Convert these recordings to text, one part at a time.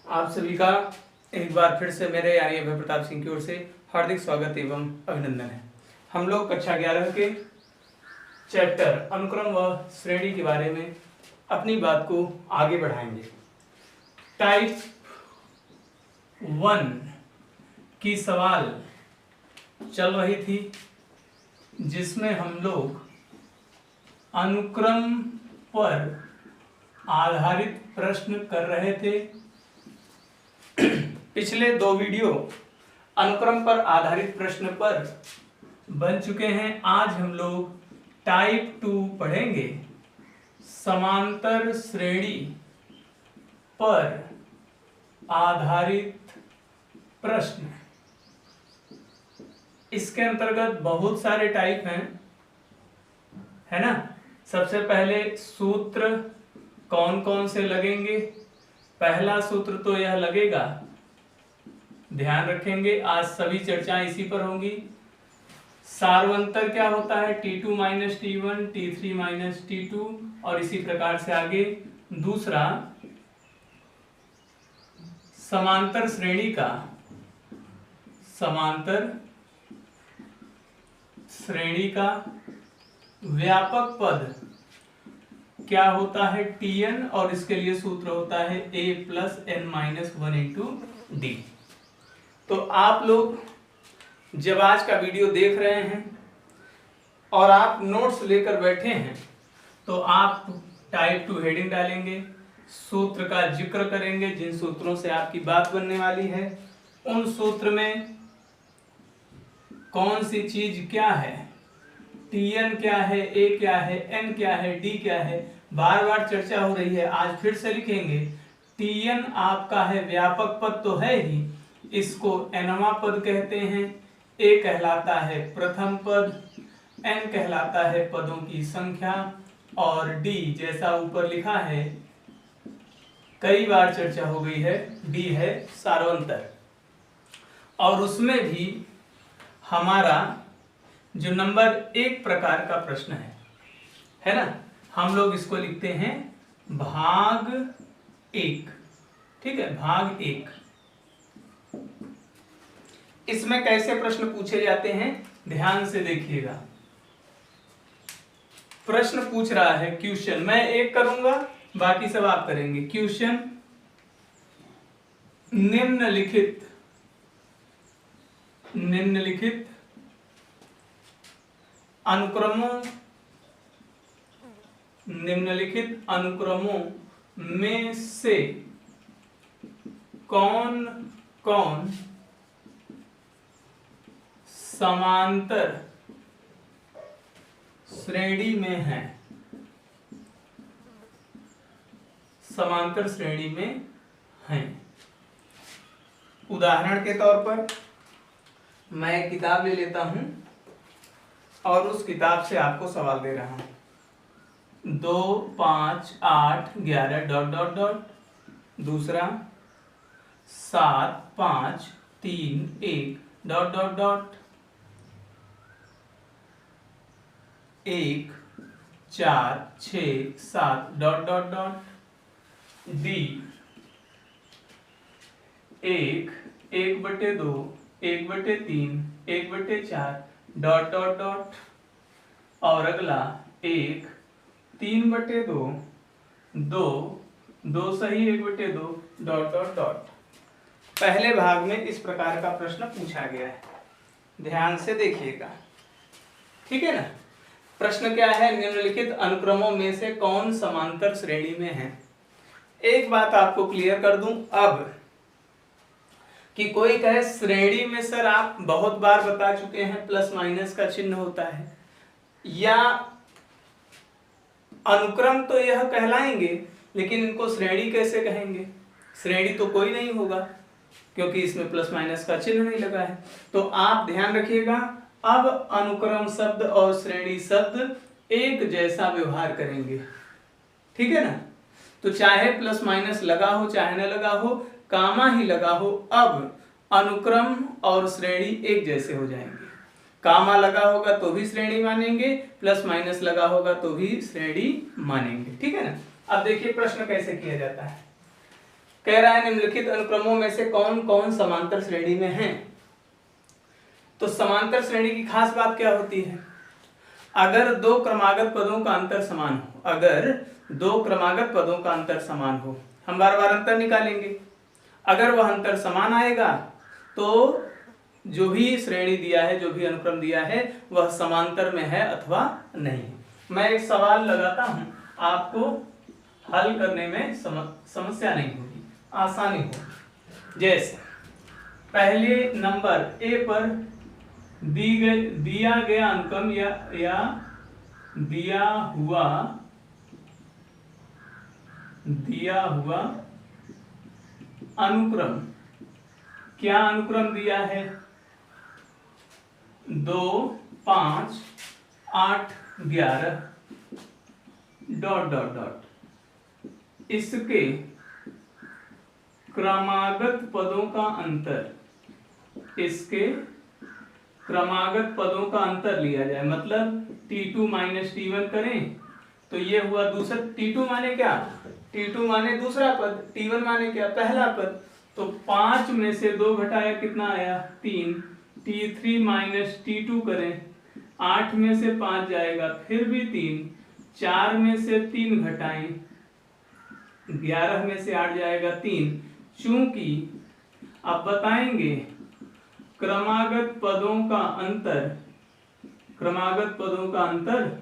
आप सभी का एक बार फिर से मेरे यानी अभय प्रताप सिंह की ओर से हार्दिक स्वागत एवं अभिनंदन है। हम लोग कक्षा 11 के चैप्टर अनुक्रम व श्रेणी के बारे में अपनी बात को आगे बढ़ाएंगे। टाइप 1 की सवाल चल रही थी जिसमें हम लोग अनुक्रम पर आधारित प्रश्न कर रहे थे। पिछले 2 वीडियो अनुक्रम पर आधारित प्रश्न पर बन चुके हैं। आज हम लोग टाइप 2 पढ़ेंगे, समांतर श्रेणी पर आधारित प्रश्न। इसके अंतर्गत बहुत सारे टाइप हैं, है ना। सबसे पहले सूत्र कौन कौन से लगेंगे। पहला सूत्र तो यह लगेगा, ध्यान रखेंगे आज सभी चर्चाएं इसी पर होंगी। सार्वंतर क्या होता है, T2 minus T1, T3 minus T2 और इसी प्रकार से आगे। दूसरा, समांतर श्रेणी का व्यापक पद क्या होता है, Tn, और इसके लिए सूत्र होता है a plus n minus 1 into D. तो आप लोग जब आज का वीडियो देख रहे हैं और आप नोट्स लेकर बैठे हैं तो आप टाइप 2 हेडिंग डालेंगे, सूत्र का जिक्र करेंगे, जिन सूत्रों से आपकी बात बनने वाली है उन सूत्र में कौन सी चीज क्या है, Tn क्या है, a क्या है, n क्या है, d क्या है, बार बार चर्चा हो रही है। आज फिर से लिखेंगे, Tn आपका है व्यापक पद तो है ही, इसको nवां पद कहते हैं। a कहलाता है प्रथम पद, n कहलाता है पदों की संख्या और d जैसा ऊपर लिखा है, कई बार चर्चा हो गई है, d है सार्वंतर। और उसमें भी हमारा जो नंबर 1 प्रकार का प्रश्न है ना, हम लोग इसको लिखते हैं भाग 1। ठीक है, भाग 1। इसमें कैसे प्रश्न पूछे जाते हैं ध्यान से देखिएगा। प्रश्न पूछ रहा है क्वेश्चन, मैं एक करूंगा बाकी सब आप करेंगे। क्वेश्चन, निम्नलिखित अनुक्रमों में से कौन कौन समांतर श्रेणी में है, समांतर श्रेणी में हैं। उदाहरण के तौर पर मैं एक किताब ले लेता हूं और उस किताब से आपको सवाल दे रहा हूं। 2, 5, 8, 11 डॉट डॉट डॉट। दूसरा 7, 5, 3, 1 dot dot dot. 1, 4, 6, 7 dot dot dot. D 1, 1/2, 1/3, 1/4 dot dot dot. और अगला 1, 3/2, 2, 2 सही 1/2 डॉट डॉट डॉट। पहले भाग में इस प्रकार का प्रश्न पूछा गया है, ध्यान से देखिएगा। ठीक है ना। प्रश्न क्या है, निम्नलिखित अनुक्रमों में से कौन समांतर श्रेणी में है। एक बात आपको क्लियर कर दूं अब, कि कोई कहे श्रेणी में सर आप बहुत बार बता चुके हैं प्लस माइनस का चिन्ह होता है, या अनुक्रम तो यह कहलाएंगे लेकिन इनको श्रेणी कैसे कहेंगे। श्रेणी तो कोई नहीं होगा क्योंकि इसमें प्लस माइनस का चिन्ह नहीं लगा है। तो आप ध्यान रखिएगा, अब अनुक्रम शब्द और श्रेणी शब्द एक जैसा व्यवहार करेंगे। ठीक है ना। तो चाहे प्लस माइनस लगा हो चाहे न लगा हो, कामा ही लगा हो, अब अनुक्रम और श्रेणी एक जैसे हो जाएंगे। कामा लगा होगा तो भी श्रेणी मानेंगे, प्लस माइनस लगा होगा तो भी श्रेणी मानेंगे। ठीक है ना। अब देखिए प्रश्न कैसे किया जाता है। कह रहा है निम्नलिखित अनुक्रमों में से कौन कौन समांतर श्रेणी में है। तो समांतर श्रेणी की खास बात क्या होती है, अगर दो क्रमागत पदों का अंतर समान हो, अगर दो क्रमागत पदों का अंतर समान हो, हम बार बार अंतर निकालेंगे, अगर वह अंतर समान आएगा तो जो भी श्रेणी दिया है, जो भी अनुक्रम दिया है, वह समांतर में है अथवा नहीं। मैं एक सवाल लगाता हूं, आपको हल करने में समस्या नहीं होगी, आसानी होगी। जैसे पहले नंबर ए पर दिया गया अनुक्रम या दिया हुआ अनुक्रम, क्या अनुक्रम दिया है, 2 5 8 11 ... इसके क्रमागत पदों का अंतर, इसके क्रमागत पदों का अंतर लिया जाए, मतलब T2 माइनस T1 करें तो ये हुआ दूसरा। T2 माने क्या, T2 माने दूसरा पद, T1 माने क्या, पहला पद। तो 5 में से 2 घटाया कितना आया, 3। T3 माइनस T2 करें, 8 में से 5 जाएगा फिर भी 3, 4 में से 3 घटाएं, 11 में से 8 जाएगा 3। चूंकि अब बताएंगे क्रमागत पदों का अंतर, क्रमागत पदों का अंतर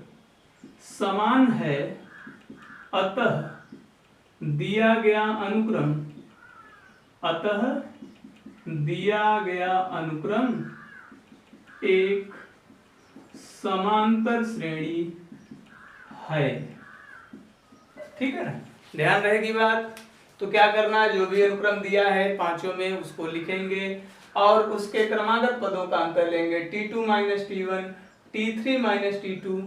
समान है, अतः दिया गया अनुक्रम, अतः दिया गया अनुक्रम एक समांतर श्रेणी है। ठीक है ना, ध्यान रहेगी बात। तो क्या करना है, जो भी अनुक्रम दिया है पांचों में उसको लिखेंगे और उसके क्रमागत पदों का अंतर लेंगे, T2 minus T1, T3 minus T2,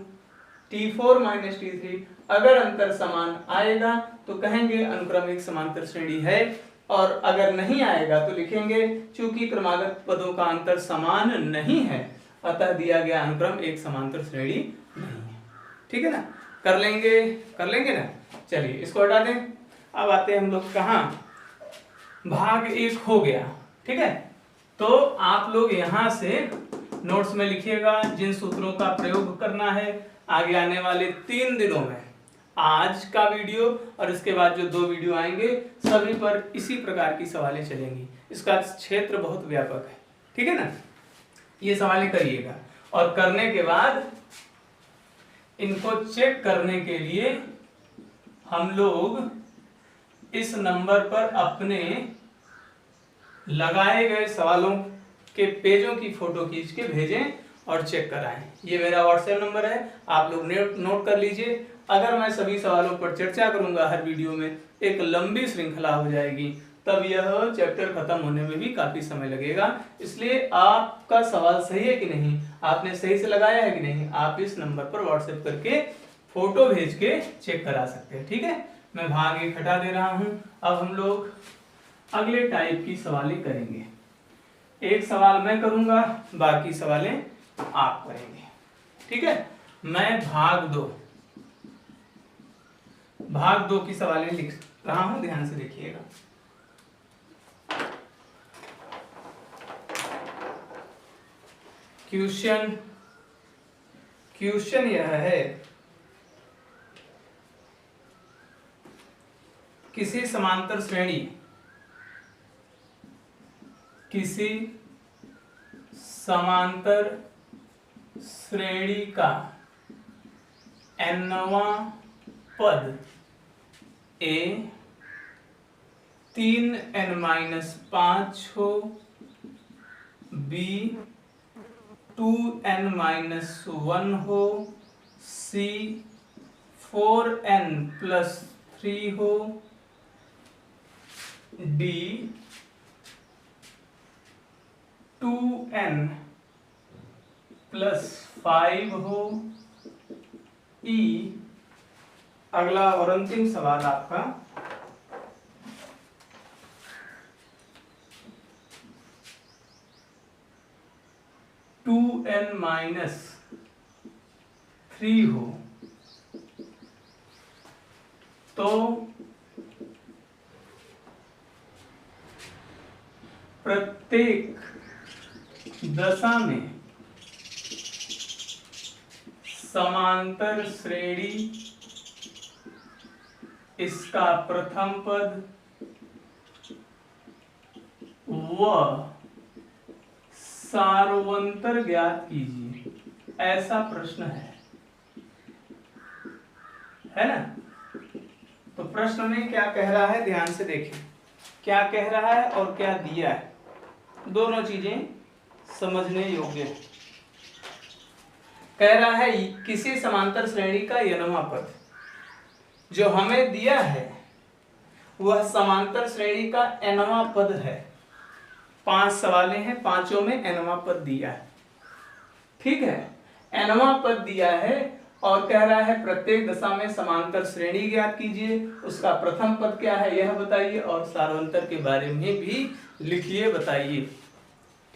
T4 minus T3। अगर अंतर समान आएगा तो कहेंगे अनुक्रम एक समांतर श्रेणी है, और अगर नहीं आएगा तो लिखेंगे चूंकि क्रमागत पदों का अंतर समान नहीं है अतः दिया गया अनुक्रम एक समांतर श्रेणी नहीं है। ठीक है ना, कर लेंगे ना। चलिए इसको हटा दें। अब आते हैं हम लोग कहाँ, भाग 1 हो गया। ठीक है, तो आप लोग यहाँ से नोट्स में लिखिएगा जिन सूत्रों का प्रयोग करना है आगे आने वाले 3 दिनों में। आज का वीडियो और इसके बाद जो 2 वीडियो आएंगे सभी पर इसी प्रकार की सवालें चलेंगी। इसका क्षेत्र बहुत व्यापक है। ठीक है ना, ये सवालें करिएगा और करने के बाद इनको चेक करने के लिए हम लोग इस नंबर पर अपने लगाए गए सवालों के पेजों की फोटो खींच के भेजें और चेक कराएं। ये मेरा व्हाट्सएप नंबर है, आप लोग नोट कर लीजिए। अगर मैं सभी सवालों पर चर्चा करूंगा हर वीडियो में, एक लंबी श्रृंखला हो जाएगी, तब यह चैप्टर खत्म होने में भी काफी समय लगेगा। इसलिए आपका सवाल सही है कि नहीं, आपने सही से लगाया है कि नहीं, आप इस नंबर पर व्हाट्सएप करके फोटो भेज के चेक करा सकते हैं। ठीक है, मैं भाग 1 हटा दे रहा हूं। अब हम लोग अगले टाइप की सवालें करेंगे। एक सवाल मैं करूंगा, बाकी सवालें आप करेंगे। ठीक है, मैं भाग 2 की सवालें लिख रहा हूं, ध्यान से देखिएगा। क्वेश्चन यह है, किसी समांतर श्रेणी का nवां पद A 3n-5 हो, B 2n-1 हो, C 4n+3 हो, D 2n+5 हो, E अगला और अंतिम सवाल आपका, टू n-3 हो। तो प्रत्येक दशा में समांतर श्रेणी इसका प्रथम पद व सार्वंतर ज्ञात कीजिए, ऐसा प्रश्न है ना। तो प्रश्न में क्या कह रहा है, ध्यान से देखें क्या कह रहा है और क्या दिया है, दोनों चीजें समझने योग्य है। कह रहा है किसी समांतर श्रेणी का n वां पद जो हमें दिया है वह समांतर श्रेणी का n वां पद है। 5 सवालें हैं, पांचों में n वां पद दिया है, ठीक है। n वां पद दिया है और कह रहा है प्रत्येक दशा में समांतर श्रेणी ज्ञात कीजिए, उसका प्रथम पद क्या है यह बताइए और सार्वंतर के बारे में भी लिखिए, बताइए,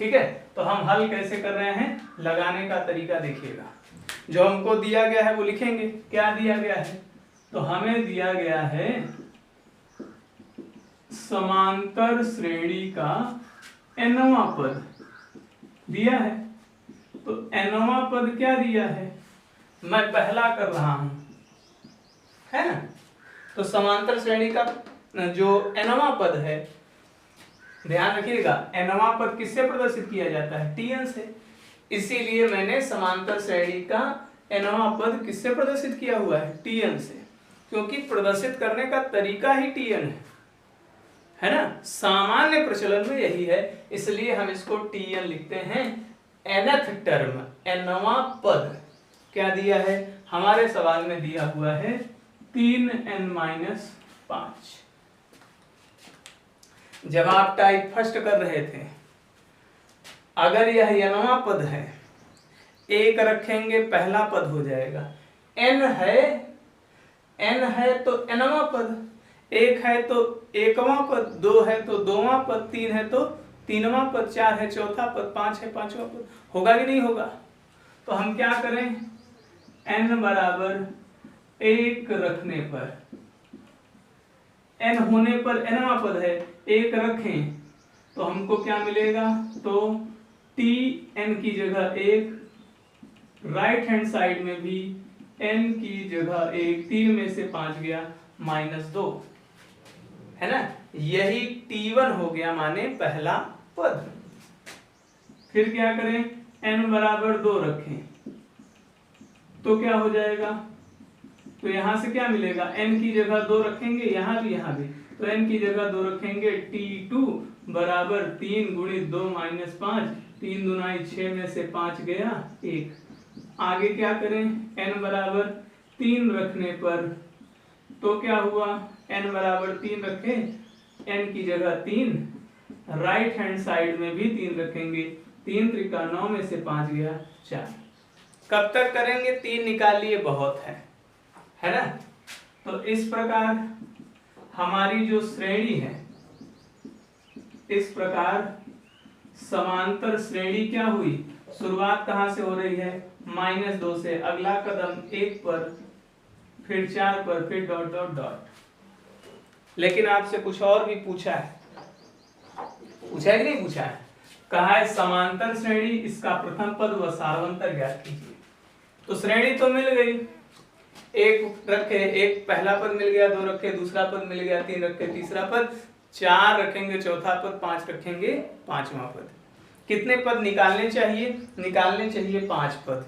ठीक है। तो हम हल कैसे कर रहे हैं, लगाने का तरीका देखिएगा। जो हमको दिया गया है वो लिखेंगे। क्या दिया गया है, तो हमें दिया गया है समांतर श्रेणी का n वां पद दिया है। तो n वां पद क्या दिया है, मैं पहला कर रहा हूं, है ना। तो समांतर श्रेणी का जो n वां पद है, ध्यान रखिएगा n वां पद किससे प्रदर्शित किया जाता है, tn से। इसीलिए मैंने समांतर श्रेणी का n वां पद किससे प्रदर्शित किया हुआ है, tn से, क्योंकि प्रदर्शित करने का तरीका ही tn है ना। सामान्य प्रचलन में यही है, इसलिए हम इसको tn लिखते हैं। nth टर्म n वां पद क्या दिया है, हमारे सवाल में दिया हुआ है 3n-5। जब आप टाइप फर्स्ट कर रहे थे, अगर यह n वां पद है, एक रखेंगे पहला पद हो जाएगा। n है तो n वां पद, एक है तो 1वां पद, 2 है तो 2वां पद, 3 है तो 3वां पद, 4 है चौथा पद, 5 है 5वां पद। होगा कि नहीं होगा। तो हम क्या करें, n बराबर 1 रखने पर, n होने पर n वां पद है, 1 रखें तो हमको क्या मिलेगा, तो tn की जगह 1, राइट हैंड साइड में भी n की जगह 1, 3 में से 5 गया -2, है ना। यही t1 हो गया, माने पहला पद। फिर क्या करें, n बराबर 2 रखें तो क्या हो जाएगा, तो यहां से क्या मिलेगा, n की जगह 2 रखेंगे, यहां भी तो n की जगह 2 रखेंगे, t2 बराबर 3 × 2 - 5, 3 दूना 6 में से 5 गया 1। आगे क्या करें, n बराबर 3 रखने पर तो क्या हुआ, n बराबर 3 रखें, n की जगह 3, राइट हैंड साइड में भी 3 रखेंगे, 3 त्रिका 9 में से 5 गया 4। कब तक करेंगे, 3 निकालिए बहुत है ना। तो इस प्रकार हमारी जो श्रेणी है, इस प्रकार समांतर श्रेणी क्या हुई, शुरुआत कहां से हो रही है, -2 से, अगला कदम 1 पर, फिर 4 पर, फिर ... लेकिन आपसे कुछ और भी पूछा है कि नहीं पूछा है, कहा है समांतर श्रेणी इसका प्रथम पद व सार्वंतर ज्ञात कीजिए। तो श्रेणी तो मिल गई, 1 रखे, 1 पहला पद मिल गया, 2 रखे दूसरा पद मिल गया, 3 रखे तीसरा पद, 4 रखेंगे चौथा पद, 5 रखेंगे 5वां पद। कितने पद निकालने चाहिए, 5 पद।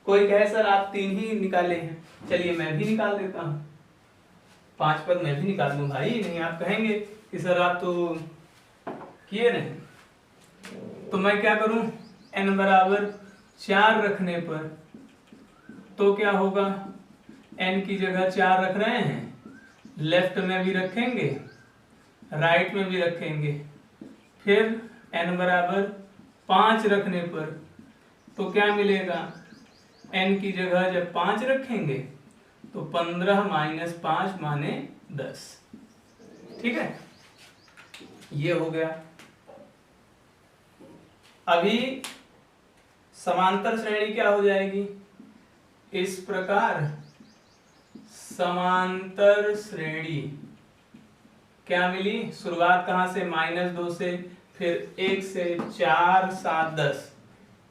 कोई कहे सर आप 3 ही निकाले हैं, चलिए मैं भी निकाल देता हूं, 5 पद मैं भी निकाल दूं भाई। नहीं आप कहेंगे कि सर आप तो किए नहीं, तो मैं क्या करूं, n बराबर 4 रखने पर तो क्या होगा, n की जगह 4 रख रहे हैं, लेफ्ट में भी रखेंगे, राइट में भी रखेंगे, फिर n बराबर 5 रखने पर तो क्या मिलेगा, n की जगह जब 5 रखेंगे तो 15 - 5 माने 10, ठीक है। ये हो गया। अभी समांतर श्रेणी क्या हो जाएगी, इस प्रकार समांतर श्रेणी क्या मिली, शुरुआत कहां से, -2 से, फिर 1 से 4 7 10,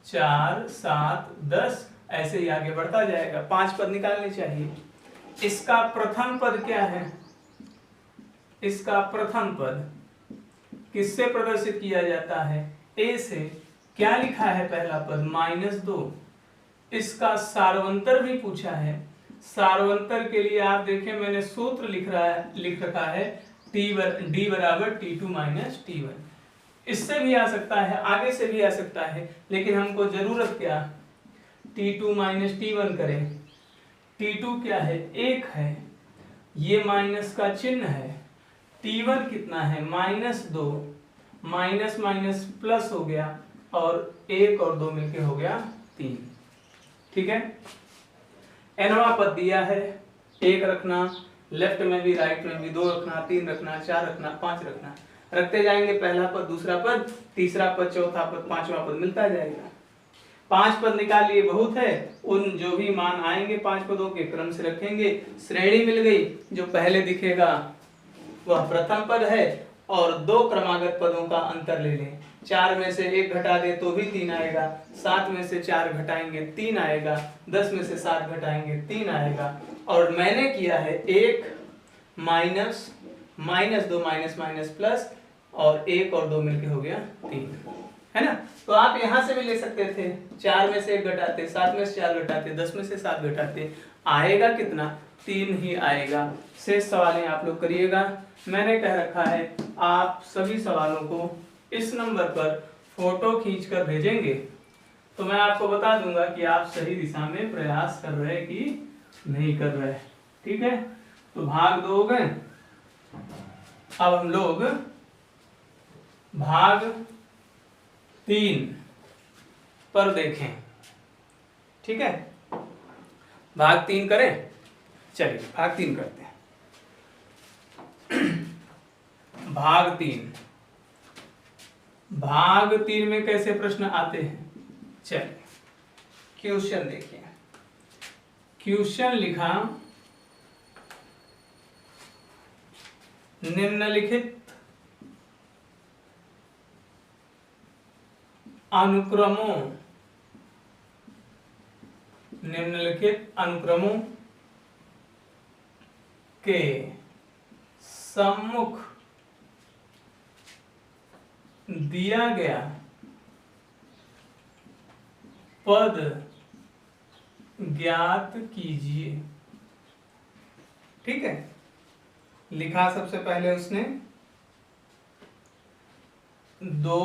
4 7 10, ऐसे ही आगे बढ़ता जाएगा। 5 पद निकालने चाहिए। इसका प्रथम पद क्या है? इसका प्रथम पद किससे प्रदर्शित किया जाता है? ए से। क्या लिखा है पहला पद? -2। इसका सारवंतर भी पूछा है। सारवंतर के लिए आप देखें, मैंने सूत्र लिख रखा है D = T2 - T1। इससे भी आ सकता है, आगे से भी आ सकता है, लेकिन हमको जरूरत क्या? T2 - T1 करें। T2 क्या है? 1 है, ये माइनस का चिन्ह है। T1 कितना है? -2, माइनस माइनस प्लस हो गया, और 1 और 2 मिलके हो गया 3। ठीक है। nवां पद दिया है, 1 रखना, लेफ्ट में भी राइट में भी 2 रखना, 3 रखना, 4 रखना, 5 रखना, रखते जाएंगे। पहला पद, दूसरा पद, तीसरा पद, चौथा पद, 5वां पद मिलता जाएगा। 5 पद निकाल लिए, बहुत है। उन जो भी मान आएंगे 5 पदों के क्रम से रखेंगे। श्रेणी मिल गई, जो पहले दिखेगा वह प्रथम पद है, और 2 क्रमागत पदों का अंतर ले लें। 4 में से 1 घटा दे तो भी 3 आएगा, 7 में से 4 घटाएंगे 3 आएगा, 10 में से 7 घटाएंगे 3 आएगा। और मैंने किया है 1 माइनस -2 माइनस माइनस प्लस, और 1 और 2 मिलके हो गया 3, है ना। तो आप यहां से भी ले सकते थे, 4 में से 1 घटाते, 7 में से 4 घटाते, 10 में से 7 घटाते, आएगा कितना? 3 ही आएगा। शेष सवालें आप लोग करिएगा। मैंने कह रखा है आप सभी सवालों को इस नंबर पर फोटो खींचकर भेजेंगे, तो मैं आपको बता दूंगा कि आप सही दिशा में प्रयास कर रहे कि नहीं कर रहे। ठीक है, तो भाग 2 हो गए। अब हम लोग भाग 3 पर देखें। ठीक है, भाग 3 करें। चलिए भाग 3 करते हैं। भाग 3। भाग 3 में कैसे प्रश्न आते हैं? चलिए क्वेश्चन देखिए। क्वेश्चन लिखा, निम्नलिखित अनुक्रमों के सम्मुख दिया गया पद ज्ञात कीजिए। ठीक है, लिखा सबसे पहले उसने 2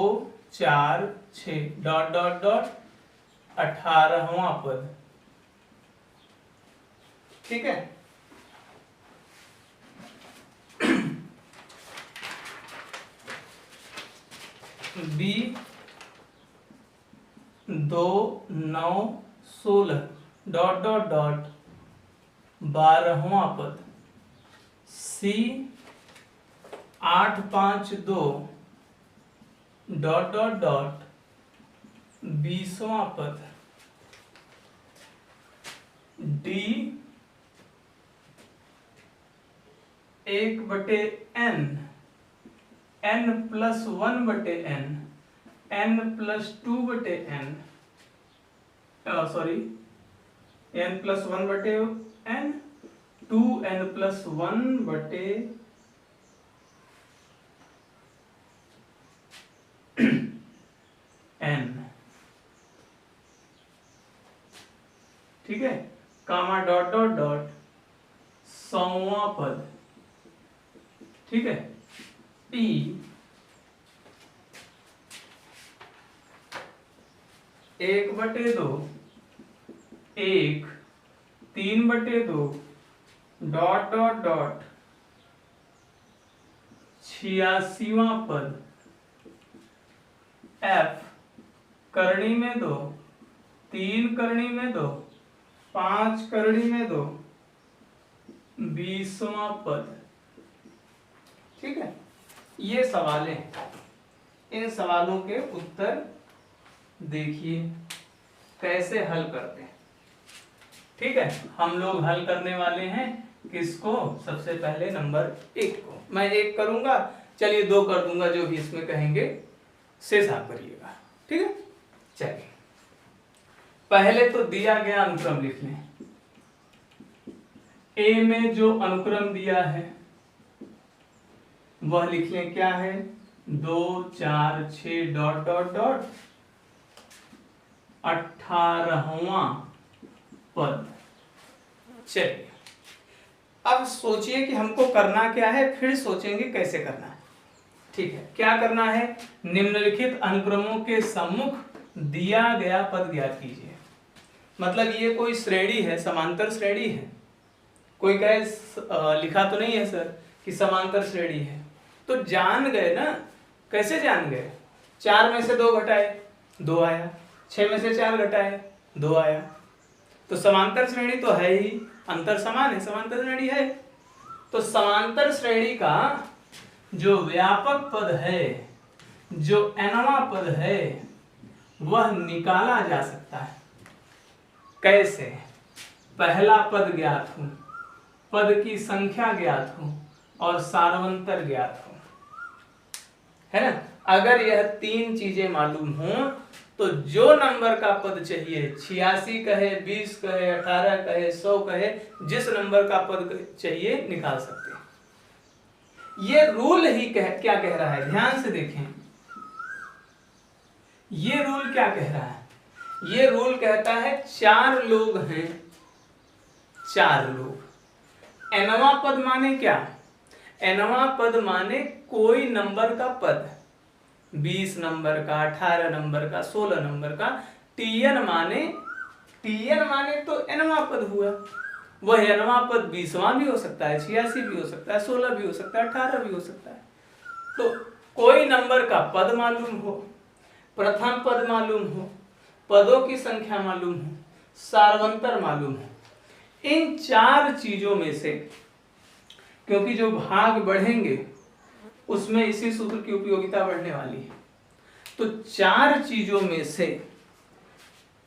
4 6 डॉट डॉट डॉट 18वां पद। ठीक है, बी 2 9 16 डॉट डॉट डॉट 12वां पद। सी 8 5 2 डॉट डॉट डॉट 20वां पद। D 1/n, n+1/n, n+2/n, sorry n+1/n, 2n+1/n। ठीक है, कामा डॉट डॉट डॉट 100वां पद। ठीक है, पी 1/2 1 3/2 डॉट डॉट डॉट 86वां पद। एफ करणी में 2 3 करणी में 2 5 करणी में 2 20वां पद। ठीक है, ये सवाल है। इन सवालों के उत्तर देखिए कैसे हल करते हैं। ठीक है, हम लोग हल करने वाले हैं किसको? सबसे पहले नंबर 1 को। मैं 1 करूंगा, चलिए 2 कर दूंगा, जो भी इसमें कहेंगे शेष आप करिएगा। ठीक है, चलिए पहले तो दिया गया अनुक्रम लिख लें। ए में जो अनुक्रम दिया है वह लिख लें, क्या है 2 4 6 डॉट डॉट डॉट 18वां पद। चलिए अब सोचिए कि हमको करना क्या है, फिर सोचेंगे कैसे करना है। ठीक है, क्या करना है, निम्नलिखित अनुक्रमों के सम्मुख दिया गया पद ज्ञात कीजिए। मतलब ये कोई श्रेणी है, समांतर श्रेणी है। कोई कहे लिखा तो नहीं है सर कि समांतर श्रेणी है, तो जान गए ना। कैसे जान गए, 4 में से 2 घटाए 2 आया, 6 में से 4 घटाए 2 आया, तो समांतर श्रेणी तो है ही, अंतर समान है, समांतर श्रेणी है। तो समांतर श्रेणी का जो व्यापक पद है, जो nवां पद है, वह निकाला जा सकता है। कैसे, पहला पद ज्ञात हो, पद की संख्या ज्ञात हो और सार्वंतर ज्ञात हो, है ना। अगर यह 3 चीजें मालूम हो तो जो नंबर का पद चाहिए, 86 कहे, 20 कहे, 18 कहे, 100 कहे, जिस नंबर का पद चाहिए निकाल सकते हैं। ये रूल ही क्या कह रहा है, ध्यान से देखें। ये रूल क्या कह रहा है, ये रूल कहता है 4 लोग हैं, 4 लोग। nवां पद माने क्या, nवां पद माने कोई नंबर का पद, 20 नंबर का, 18 नंबर का, 16 नंबर का। tn माने तो nवां पद हुआ। वह nवां पद 20वां भी हो सकता है, 86 भी हो सकता है, 16 भी हो सकता है, 18 भी हो सकता है। तो कोई नंबर का पद मालूम हो, प्रथम पद मालूम हो, पदों की संख्या मालूम हो, सार्वंतर मालूम हो, इन 4 चीजों में से, क्योंकि जो भाग बढ़ेंगे उसमें इसी सूत्र की उपयोगिता बढ़ने वाली है, तो 4 चीजों में से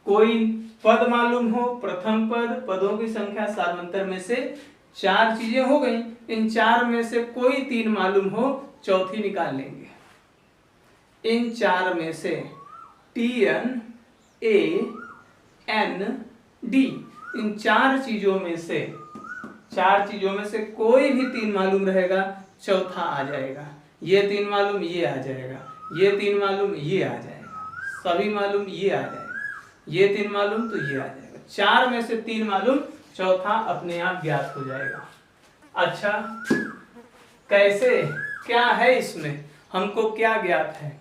कोई पद मालूम हो, प्रथम पद, पदों की संख्या, सार्वंतर में से 4 चीजें हो गई। इन 4 में से कोई 3 मालूम हो, चौथी निकाल लेंगे। इन 4 में से Tn, A, N, D, इन 4 चीजों में से कोई भी 3 मालूम रहेगा, चौथा आ जाएगा। ये 3 मालूम, ये आ जाएगा, ये 3 मालूम, ये आ जाएगा, सभी मालूम, ये आ जाएगा, ये 3 मालूम, तो ये आ जाएगा। 4 में से 3 मालूम, चौथा अपने आप ज्ञात हो जाएगा। अच्छा, कैसे, क्या है इसमें, हमको क्या ज्ञात है,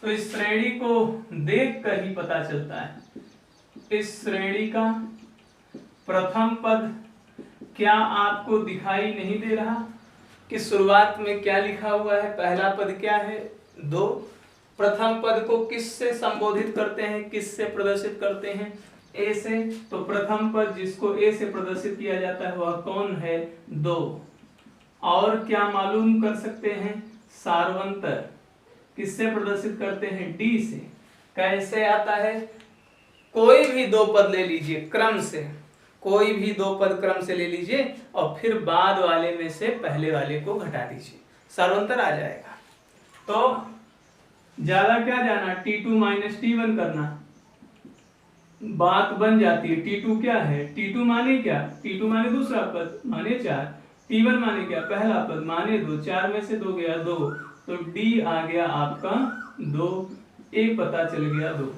तो इस श्रेणी को देख कर ही पता चलता है। इस श्रेणी का प्रथम पद क्या आपको दिखाई नहीं दे रहा कि शुरुआत में क्या लिखा हुआ है, पहला पद क्या है 2। प्रथम पद को किससे संबोधित करते हैं, किससे प्रदर्शित करते हैं, ए से। तो प्रथम पद जिसको ए से प्रदर्शित किया जाता है वह कौन है, 2। और क्या मालूम कर सकते हैं, सार्वंतर किससे प्रदर्शित करते हैं, डी से। कैसे आता है, कोई भी 2 पद ले लीजिए क्रम से, कोई भी 2 पद क्रम से ले लीजिए और फिर बाद वाले में से पहले वाले को घटा दीजिए, सार्वंतर आ जाएगा। तो ज्यादा क्या जाना, T2 माइनस T1 करना, बात बन जाती है। T2 क्या है, T2 माने क्या, T2 माने दूसरा पद माने 4, T1 माने क्या, पहला पद माने 2, 4 में से 2 गया 2, तो D आ गया आपका 2, A पता चल गया 2।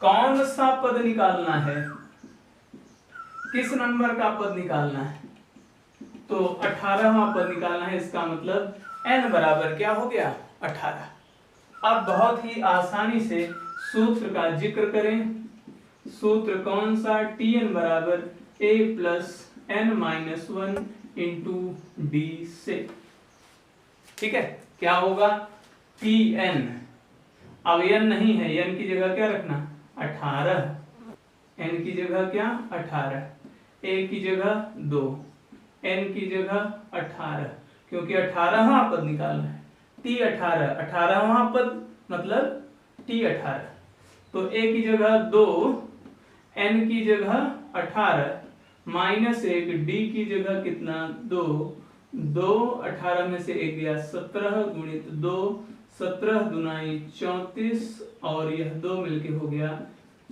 कौन सा पद निकालना है, किस नंबर का पद निकालना है, तो 18वां पद निकालना है। इसका मतलब n बराबर क्या हो गया, 18। अब बहुत ही आसानी से सूत्र का जिक्र करें। सूत्र कौन सा, Tn बराबर a plus n minus 1 into D से। ठीक है, क्या होगा, Tn, अब n नहीं है, n की जगह क्या रखना, 18, n की जगह क्या 18, a की जगह 2, n की जगह 18, क्योंकि 18वां पद निकालना है। T18, 18वां पद मतलब T18, तो a की जगह 2, n की जगह 18 माइनस 1, d की जगह कितना 2, 2 18 में से 1 गया 17 गुणित 2, 17 दूनाई 34 और यह 2 मिलके हो गया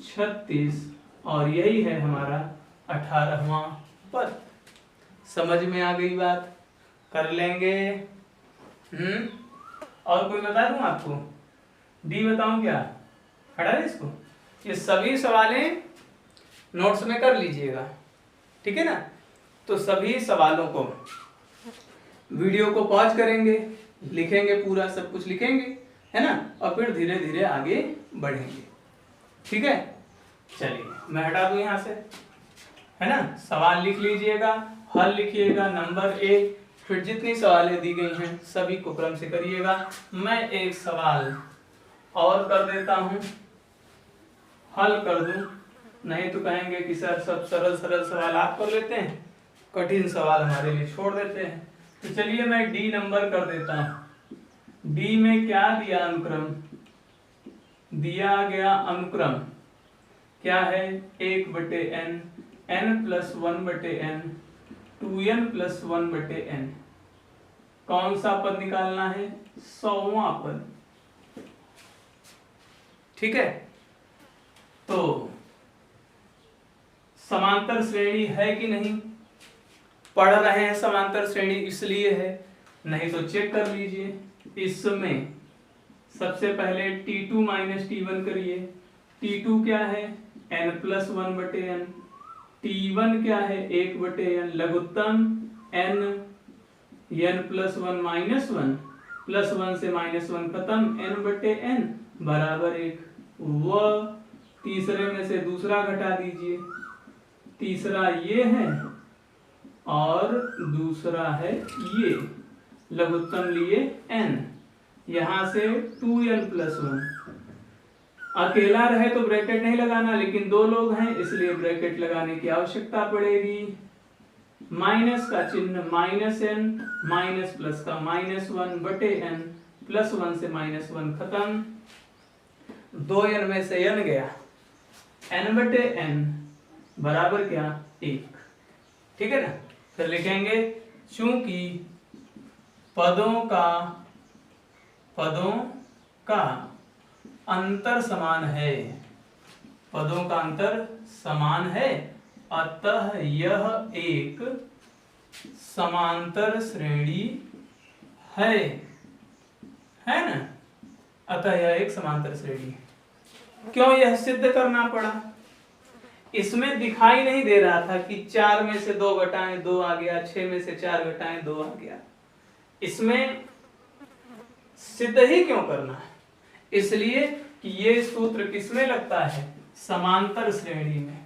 36 और यही है हमारा 18वां पद। समझ में आ गई बात? कर लेंगे। और कोई बता दूं आपको? डी बताऊं क्या? खड़ा है इसको? ये सभी सवालें नोट्स में कर लीजिएगा, ठीक है ना? तो सभी सवालों को वीडियो को पॉज करेंगे, लिखेंगे, पूरा सब कुछ लिखेंगे, है ना? और फिर धीरे धीरे आगे बढ़ेंगे, ठीक है? चलिए मैं हटा दूं यहां से, है ना? सवाल लिख लीजिएगा, हल लिखिएगा, नंबर 1, फिर जितनी सवालें दी गई हैं सभी को क्रम से करिएगा। मैं एक सवाल और कर देता हूं, हल कर दूं, नहीं तो कहेंगे कि सर सब सरल सरल सवाल आप कर लेते हैं, कठिन सवाल हमारे लिए छोड़ देते हैं। तो चलिए मैं डी नंबर कर देता हूं। डी में क्या दिया? अनुक्रम दिया गया। अनुक्रम क्या है? 1/n, n+1/n, 2n + 1/n। कौन सा पद निकालना है? 100वां पद, ठीक है? तो समांतर श्रेणी है कि नहीं? पढ़ रहे हैं समांतर श्रेणी इसलिए है, नहीं तो चेक कर लीजिए। इसमें सबसे पहले T2 - T1 करिए। T2 क्या है? n+1/n। T1 क्या है? 1/n। लघुत्तम n, n+1 - 1, +1 से -1 खत्म, n/n बराबर 1। वह तीसरे में से दूसरा घटा दीजिए, तीसरा ये है और दूसरा है ये, लघुत्तम लिए n, यहां से 2n+1। अकेला रहे तो ब्रैकेट नहीं लगाना, लेकिन 2 लोग हैं इसलिए ब्रैकेट लगाने की आवश्यकता पड़ेगी। माइनस का चिन्ह -n, माइनस प्लस का -1/n, +1 से -1 खत्म, 2n में से n गया, n/n बराबर क्या? 1, ठीक है ना? फिर लिखेंगे चूंकि पदों का अंतर समान है, पदों का अंतर समान है, अतः यह एक समांतर श्रेणी है ना? अतः यह एक समांतर श्रेणी है। क्यों यह सिद्ध करना पड़ा? इसमें दिखाई नहीं दे रहा था कि 4 में से 2 घटाएं 2 आ गया, 6 में से 4 घटाएं 2 आ गया। इसमें सिद्ध ही क्यों करना है? इसलिए कि ये सूत्र किसमें लगता है? समांतर श्रेणी में।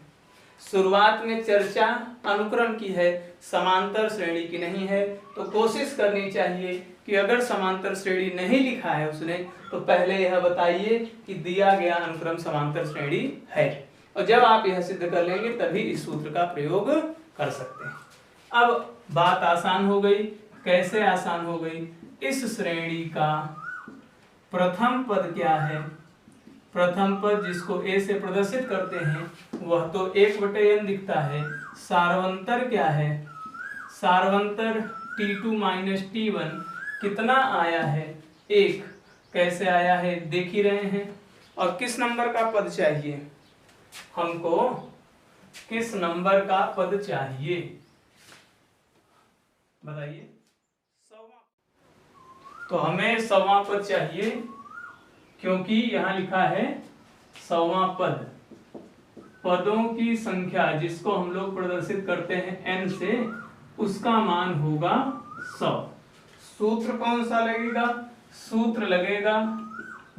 शुरुआत में चर्चा अनुक्रम की है, समांतर श्रेणी की नहीं है। तो कोशिश करनी चाहिए कि अगर समांतर श्रेणी नहीं लिखा है उसने, तो पहले यह बताइए कि दिया गया अनुक्रम समांतर श्रेणी है, और जब आप यह सिद्ध कर लेंगे तभी इस सूत्र का प्रयोग कर सकते हैं। अब बात आसान हो गई। कैसे आसान हो गई? इस श्रेणी का प्रथम पद क्या है? प्रथम पद जिसको a से प्रदर्शित करते हैं वह तो 1/n दिखता है। सारवंतर क्या है? सारवंतर T2 - T1 कितना आया है? 1। कैसे आया है देख ही रहे हैं। और किस नंबर का पद चाहिए हमको? किस नंबर का पद चाहिए बताइए? 100वां। तो हमें 100वां पद चाहिए, क्योंकि यहां लिखा है 100वां पद। पदों की संख्या जिसको हम लोग प्रदर्शित करते हैं n से, उसका मान होगा 100। सूत्र कौन सा लगेगा? सूत्र लगेगा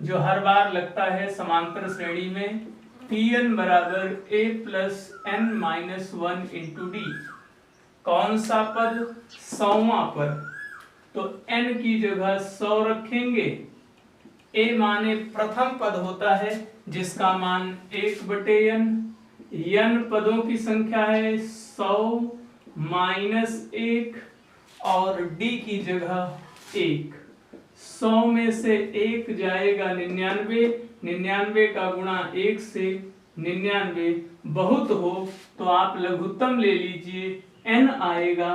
जो हर बार लगता है समांतर श्रेणी में, Tn बराबर a + n - 1 × d। कौन सा पद? 100वां पद। तो n की जगह 100 रखेंगे। a माने प्रथम पद होता है जिसका मान 1/n, n पदों की संख्या है 100 - 1 और d की जगह 1। 100 में से 1 जाएगा 99, 99 का गुणा 1 से 99 बहुत हो तो आप लघुत्तम ले लीजिए, n आएगा,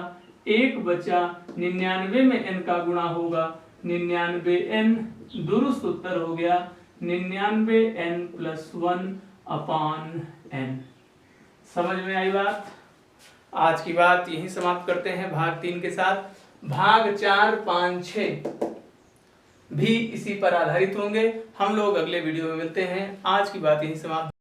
1 बचा, 99 में n का गुणा होगा, 99n, दुरुस्त उत्तर हो गया 99n+1/n। समझ में आई बात? आज की बात यहीं समाप्त करते हैं भाग 3 के साथ। भाग 4, 5, 6 भी इसी पर आधारित होंगे। हम लोग अगले वीडियो में मिलते हैं। आज की बात यहीं समाप्त।